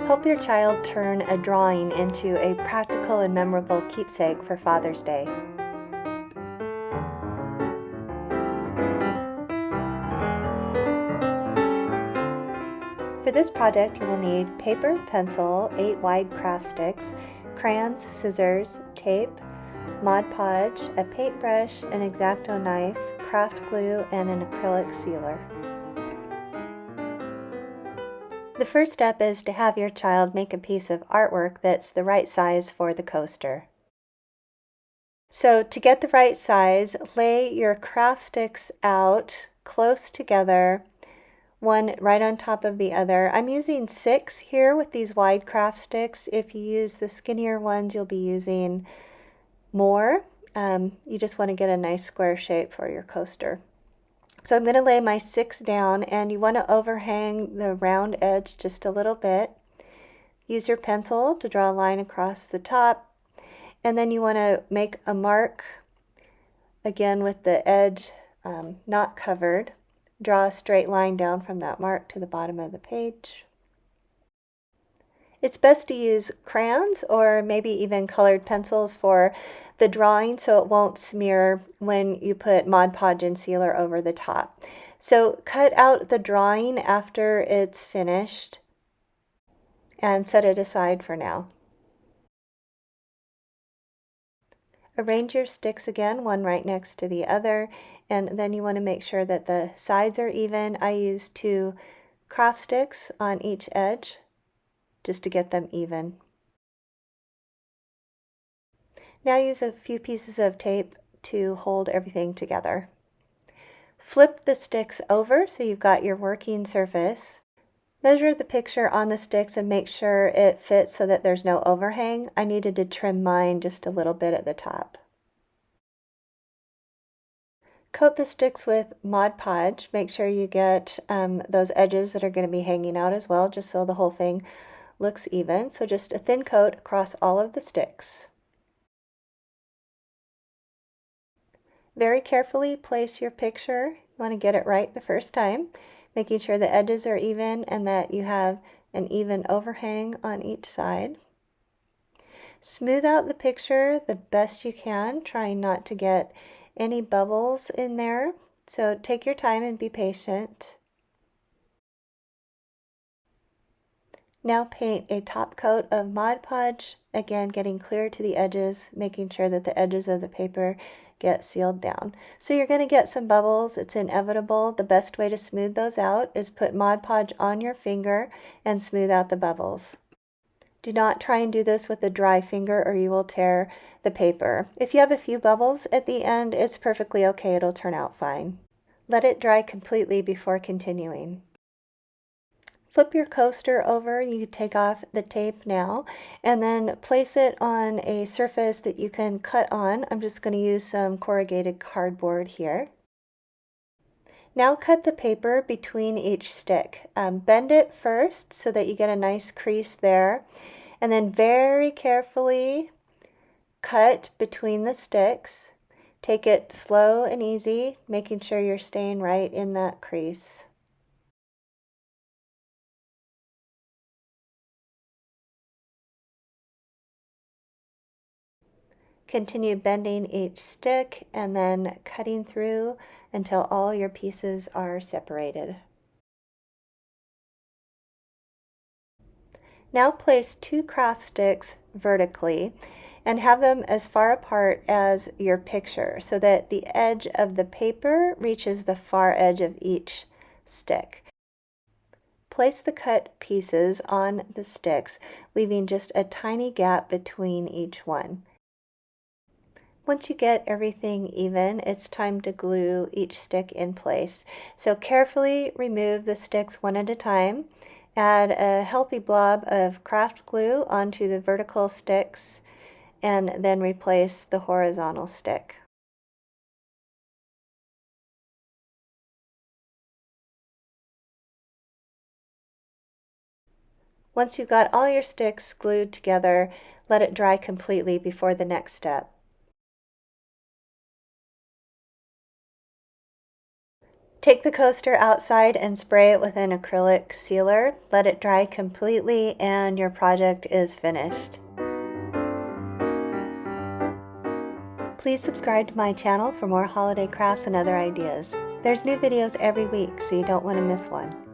Help your child turn a drawing into a practical and memorable keepsake for Father's Day. For this project, you will need paper, pencil, 8 wide craft sticks, crayons, scissors, tape, Mod Podge, a paintbrush, an X-Acto knife, craft glue, and an acrylic sealer. The first step is to have your child make a piece of artwork that's the right size for the coaster. So to get the right size, lay your craft sticks out close together, one right on top of the other. I'm using 6 here with these wide craft sticks. If you use the skinnier ones, you'll be using more. You just want to get a nice square shape for your coaster. So I'm going to lay my 6 down, and you want to overhang the round edge just a little bit. Use your pencil to draw a line across the top, and then you want to make a mark again with the edge not covered. Draw a straight line down from that mark to the bottom of the page. It's best to use crayons or maybe even colored pencils for the drawing so it won't smear when you put Mod Podge and sealer over the top. So cut out the drawing after it's finished and set it aside for now. Arrange your sticks again, one right next to the other, and then you want to make sure that the sides are even. I use 2 craft sticks on each edge just to get them even. Now use a few pieces of tape to hold everything together. Flip the sticks over so you've got your working surface. Measure the picture on the sticks and make sure it fits so that there's no overhang. I needed to trim mine just a little bit at the top. Coat the sticks with Mod Podge. Make sure you get those edges that are going to be hanging out as well, just so the whole thing looks even. So just a thin coat across all of the sticks. Very carefully place your picture. You want to get it right the first time, making sure the edges are even and that you have an even overhang on each side. Smooth out the picture the best you can, trying not to get any bubbles in there. So take your time and be patient. Now paint a top coat of Mod Podge, again getting clear to the edges, making sure that the edges of the paper get sealed down. So you're going to get some bubbles. It's inevitable. The best way to smooth those out is put Mod Podge on your finger and smooth out the bubbles. Do not try and do this with a dry finger or you will tear the paper. If you have a few bubbles at the end, it's perfectly okay. It'll turn out fine. Let it dry completely before continuing. Flip your coaster over. You take off the tape now and then place it on a surface that you can cut on. I'm just going to use some corrugated cardboard here. Now cut the paper between each stick. Bend it first so that you get a nice crease there, and then very carefully cut between the sticks. Take it slow and easy, making sure you're staying right in that crease. Continue bending each stick and then cutting through until all your pieces are separated. Now place 2 craft sticks vertically and have them as far apart as your picture so that the edge of the paper reaches the far edge of each stick. Place the cut pieces on the sticks, leaving just a tiny gap between each one. Once you get everything even, it's time to glue each stick in place. So carefully remove the sticks one at a time. Add a healthy blob of craft glue onto the vertical sticks and then replace the horizontal stick. Once you've got all your sticks glued together, let it dry completely before the next step. Take the coaster outside and spray it with an acrylic sealer. Let it dry completely and your project is finished. Please subscribe to my channel for more holiday crafts and other ideas. There's new videos every week, so you don't want to miss one.